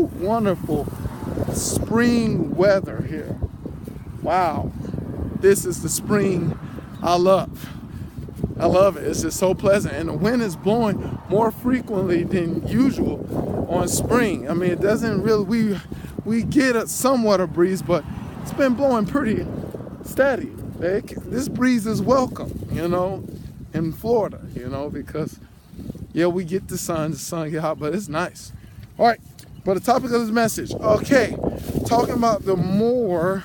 wonderful spring weather here. Wow, this is the spring I love. I love it. It's just so pleasant. And the wind is blowing more frequently than usual on spring. I mean, it doesn't really, we get somewhat a breeze, but it's been blowing pretty steady. This breeze is welcome, in Florida, because, we get the sun get hot, but it's nice. All right, but the topic of this message, okay, talking about the more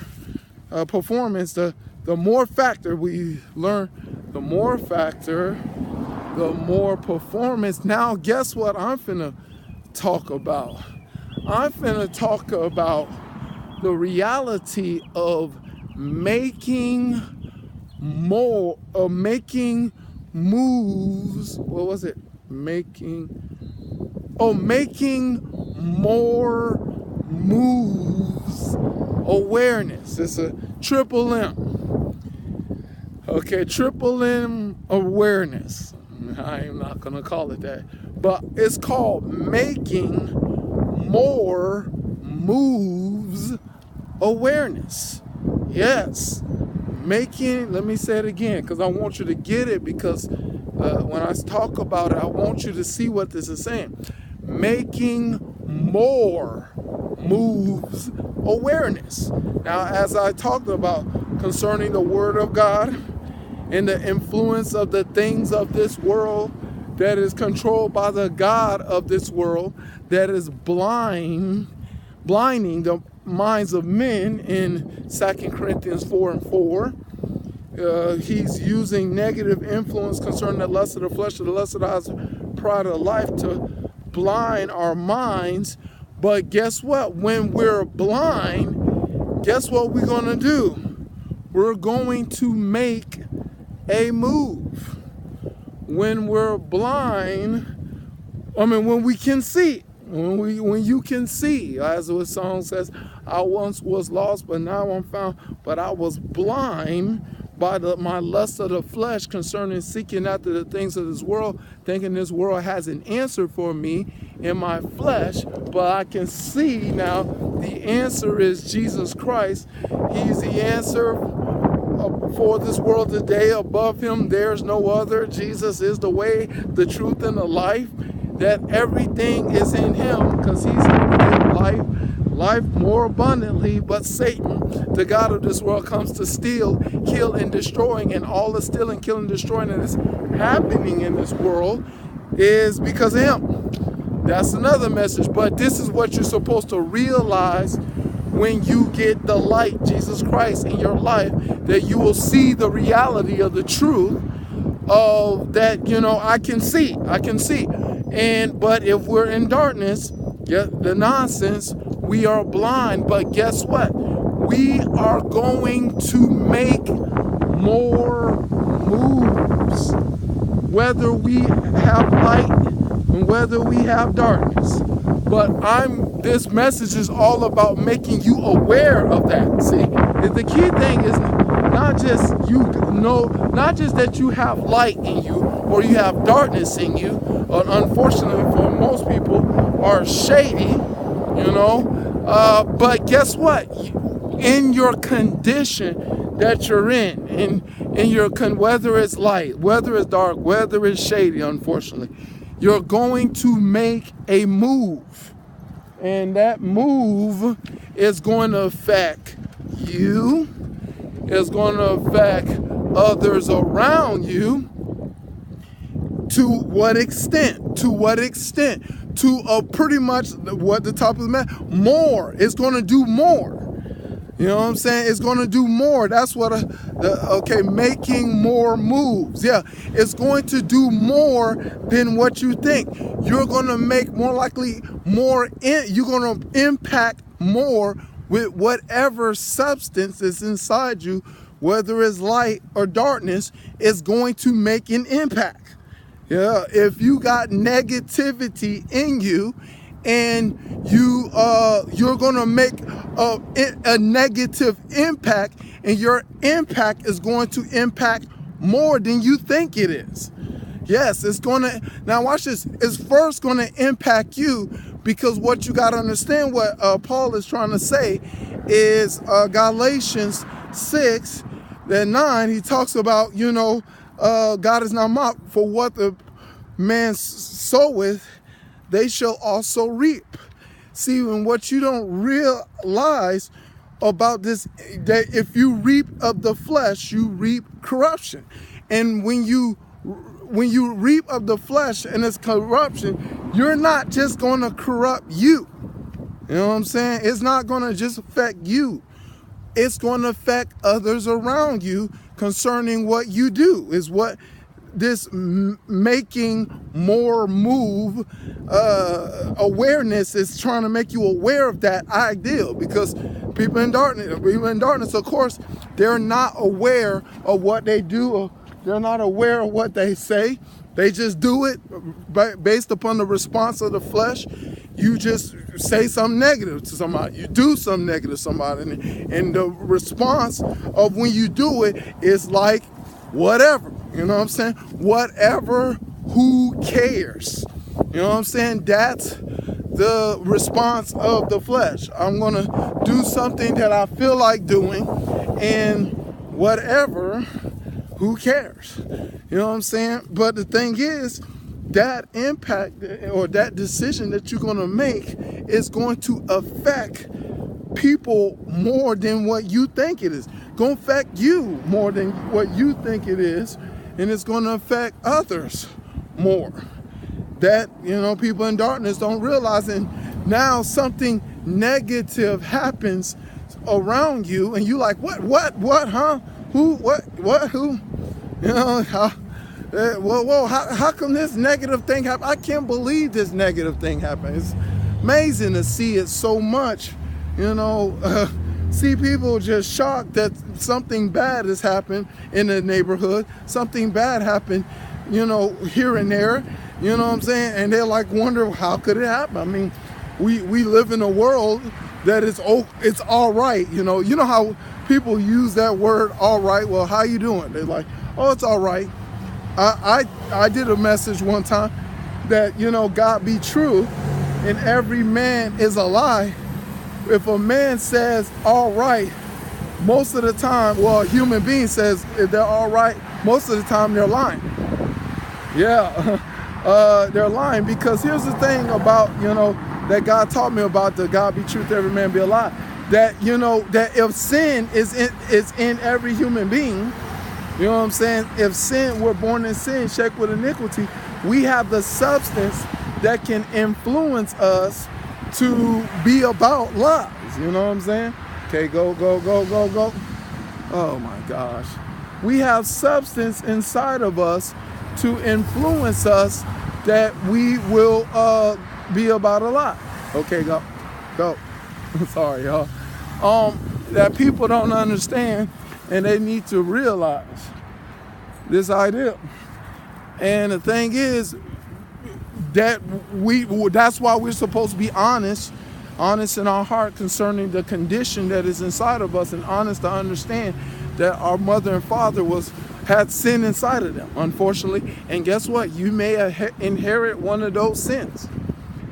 performance, the more factor we learn, the more factor, the more performance. Now, guess what I'm finna talk about? I'm finna talk about the reality of making moves. What was it? Making more moves awareness. It's a triple M. Okay, triple M awareness. I'm not gonna call it that, but it's called making more moves awareness. Yes, let me say it again, because I want you to get it, because when I talk about it, I want you to see what this is saying. Making more moves awareness. Now, as I talked about concerning the Word of God and the influence of the things of this world that is controlled by the God of this world, that is blinding the minds of men in 2 Corinthians 4:4. He's using negative influence concerning the lust of the flesh, the lust of the eyes, pride of life to blind our minds. But guess what? When we're blind, guess what we're going to do? We're going to make a move. When we're blind, when we can see, when you can see, as the song says, I once was lost, but now I'm found, but I was blind by my lust of the flesh concerning seeking after the things of this world, thinking this world has an answer for me in my flesh, but I can see now the answer is Jesus Christ. He's the answer for this world today. Above him, there's no other. Jesus is the way, the truth, and the life. That everything is in him, because he's going to give life more abundantly. But Satan, the God of this world, comes to steal, kill, and destroying. And all the stealing, killing, destroying that is happening in this world is because of him. That's another message. But this is what you're supposed to realize when you get the light, Jesus Christ, in your life, that you will see the reality of the truth of that, I can see. But if we're in darkness, the nonsense, we are blind. But guess what? We are going to make more moves, whether we have light and whether we have darkness. But this message is all about making you aware of that. See, the key thing is not just that you have light in you or you have darkness in you. Unfortunately, for most people, are shady, But guess what? In your condition that you're in your whether it's light, whether it's dark, whether it's shady, unfortunately, you're going to make a move. And that move is going to affect you. It's going to affect others around you. To what extent? To pretty much what the top of the matter, more. It's going to do more. You know what I'm saying? It's going to do more. That's what making more moves. Yeah, it's going to do more than what you think. You're going to make more likely more. You're going to impact more with whatever substance is inside you, whether it's light or darkness, is going to make an impact. Yeah, if you got negativity in you, and you're gonna make a negative impact, and your impact is going to impact more than you think it is. Yes, it's gonna. Now watch this. It's first gonna impact you, Because what you got to understand, what Paul is trying to say is Galatians 6 and 9, he talks about, God is not mocked, for what the man soweth, they shall also reap. See, and what you don't realize about this, that if you reap of the flesh, you reap corruption. And when you reap of the flesh and it's corruption, you're not just going to corrupt you. You know what I'm saying? It's not going to just affect you. It's going to affect others around you concerning what you do, is what this making more move awareness is trying to make you aware of that ideal. Because people in darkness, of course, they're not aware of what they do. They're not aware of what they say. They just do it based upon the response of the flesh. You just say something negative to somebody. You do something negative to somebody. And the response of when you do it is like, whatever. You know what I'm saying? Whatever, who cares? You know what I'm saying? That's the response of the flesh. I'm going to do something that I feel like doing, and whatever, who cares? You know what I'm saying? But the thing is, that impact or that decision that you're going to make is going to affect people more than what you think it is. Going to affect you more than what you think it is, and it's going to affect others more. That, people in darkness don't realize, and now something negative happens around you, and you like, what, huh? Who, what, who? How come this negative thing happened? I can't believe this negative thing happened. It's amazing to see it so much, see people just shocked that something bad has happened in the neighborhood, something bad happened, here and there, you know what I'm saying? And they're like, wonder, how could it happen? I mean, we live in a world that it's all right, you know how people use that word, all right. Well, how you doing? They're like, oh, it's all right. I did a message one time that, God be true and every man is a lie. If a man says all right, most of the time, well, a human being says if they're all right, most of the time they're lying. Yeah, they're lying, because here's the thing about, that God taught me about, the God be truth, every man be a lie. That, that if sin is in every human being, you know what I'm saying? If sin, we're born in sin, shaped with iniquity, we have the substance that can influence us to be about lies. You know what I'm saying? Okay, go. Oh my gosh. We have substance inside of us to influence us that we will be about a lie. Okay, go. Sorry, y'all. That people don't understand, and they need to realize this idea. And the thing is that that's why we're supposed to be honest in our heart concerning the condition that is inside of us, and honest to understand that our mother and father had sin inside of them, unfortunately. And guess what? You may inherit one of those sins.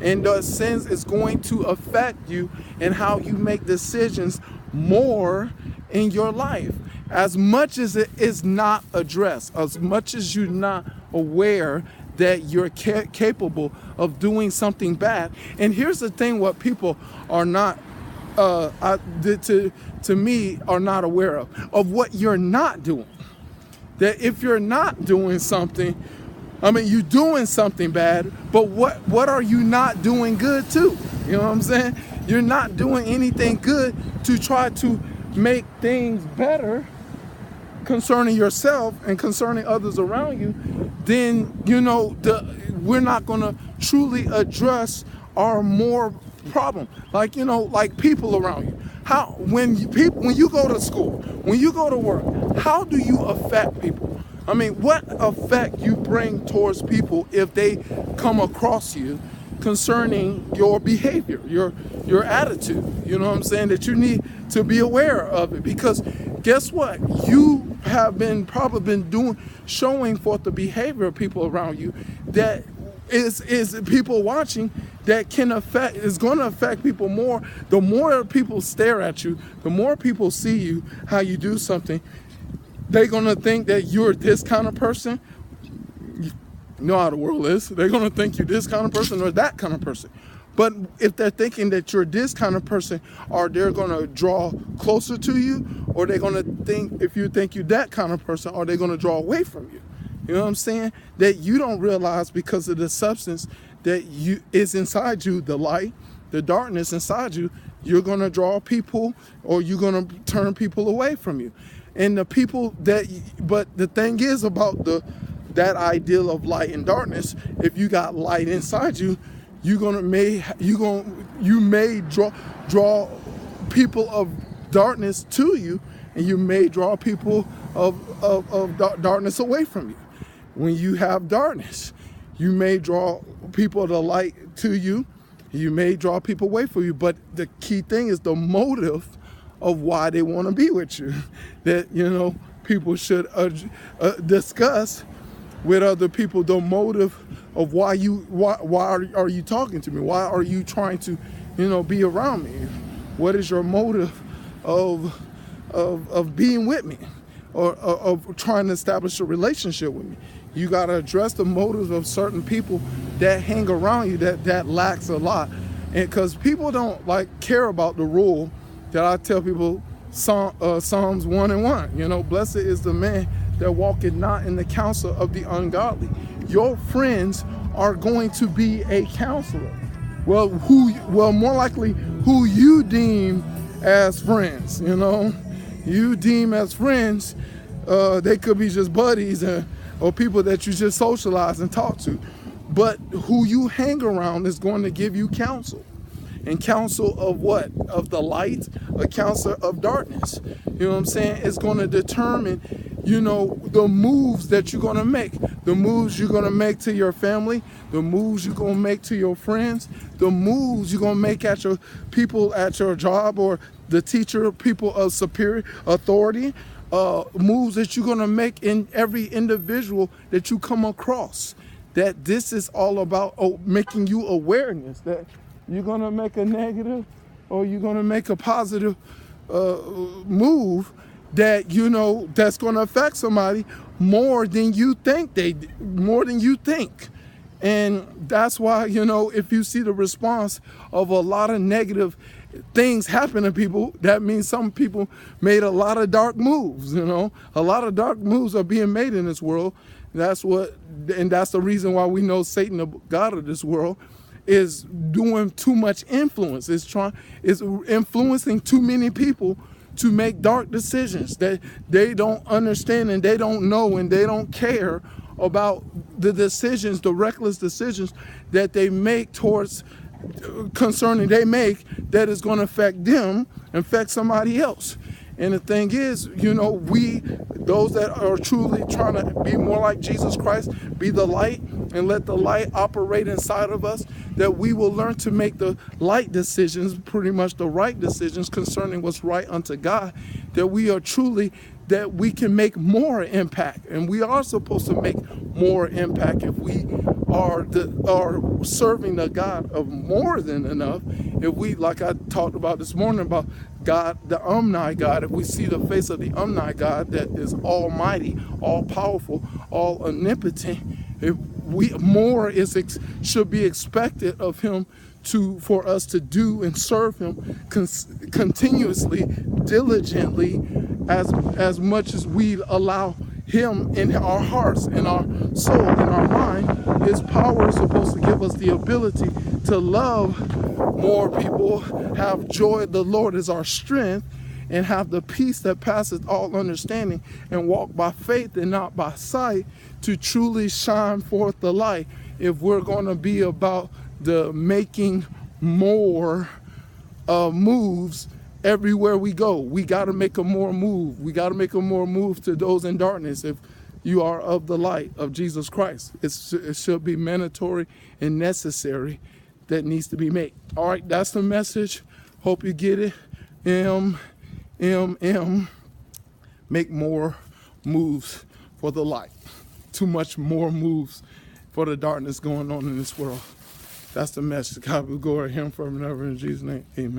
And those sins is going to affect you and how you make decisions more in your life. As much as it is not addressed, as much as you're not aware that you're capable of doing something bad. And here's the thing, what people are not, to me, are not aware of what you're not doing. That if you're not doing something, you're doing something bad, but what are you not doing good to? You know what I'm saying? You're not doing anything good to try to make things better concerning yourself and concerning others around you. Then, we're not going to truly address our more problem. Like people around you. When you go to school, when you go to work, how do you affect people? What effect you bring towards people if they come across you concerning your behavior, your attitude? You know what I'm saying? That you need to be aware of it, because guess what? You have probably been showing forth the behavior of people around you that is people watching that is going to affect people more. The more people stare at you, the more people see you, how you do something, they're going to think that you're this kind of person. You know how the world is. They're going to think you're this kind of person or that kind of person. But if they're thinking that you're this kind of person, or they're going to draw closer to you, or they're going to think, if you think you're that kind of person, or they're going to draw away from you. You know what I'm saying? That you don't realize because of the substance that is inside you, the light, the darkness inside you, you're going to draw people, or you're going to turn people away from you. And the people but the thing is about that ideal of light and darkness, if you got light inside you, you may draw people of darkness to you, and you may draw people of darkness away from you. When you have darkness, you may draw people of the light to you. You may draw people away from you. But the key thing is the motive of why they want to be with you. That, people should discuss with other people the motive of why are you talking to me? Why are you trying to, be around me? What is your motive of being with me, or of trying to establish a relationship with me? You got to address the motives of certain people that hang around you that lacks a lot. And because people don't care about the rule that I tell people, Psalms 1:1. Blessed is the man that walketh not in the counsel of the ungodly. Your friends are going to be a counselor. Well, more likely who you deem as friends. You deem as friends, they could be just buddies or people that you just socialize and talk to. But who you hang around is going to give you counsel. And counsel of what? Of the light, a counsel of darkness. You know what I'm saying? It's going to determine, the moves that you're going to make. The moves you're going to make to your family, the moves you're going to make to your friends, the moves you're going to make at your people at your job, or the teacher, people of superior authority, moves that you're going to make in every individual that you come across. That this is all about making you awareness that you're going to make a negative or you're going to make a positive move that, that's going to affect somebody more than you think And that's why, if you see the response of a lot of negative things happen to people, that means some people made a lot of dark moves. A lot of dark moves are being made in this world. That's the reason why we know Satan, the god of this world, is doing too much influence. Is influencing too many people to make dark decisions that they don't understand, and they don't know, and they don't care about the decisions, the reckless decisions that they make that is going to affect them, affect somebody else. And the thing is, those that are truly trying to be more like Jesus Christ, be the light, and let the light operate inside of us, that we will learn to make the light decisions, pretty much the right decisions concerning what's right unto God, that we can make more impact. And we are supposed to make more impact if we are serving the God of more than enough. If we, like I talked about this morning about God, the Omni God, if we see the face of the Omni God that is almighty, all powerful, all omnipotent, should be expected of him for us to do and serve him continuously, diligently, as much as we allow him in our hearts, in our soul, in our mind. His power is supposed to give us the ability to love more people, have joy. The Lord is our strength, and have the peace that passeth all understanding, and walk by faith and not by sight, to truly shine forth the light. If we're going to be about the making more moves everywhere we go, we got to make a more move. We got to make a more move to those in darkness. If you are of the light of Jesus Christ, it should be mandatory and necessary that needs to be made. All right, that's the message. Hope you get it. Make more moves for the light. Too much more moves for the darkness going on in this world. That's the message. God be glory him forever and ever in Jesus' name. Amen.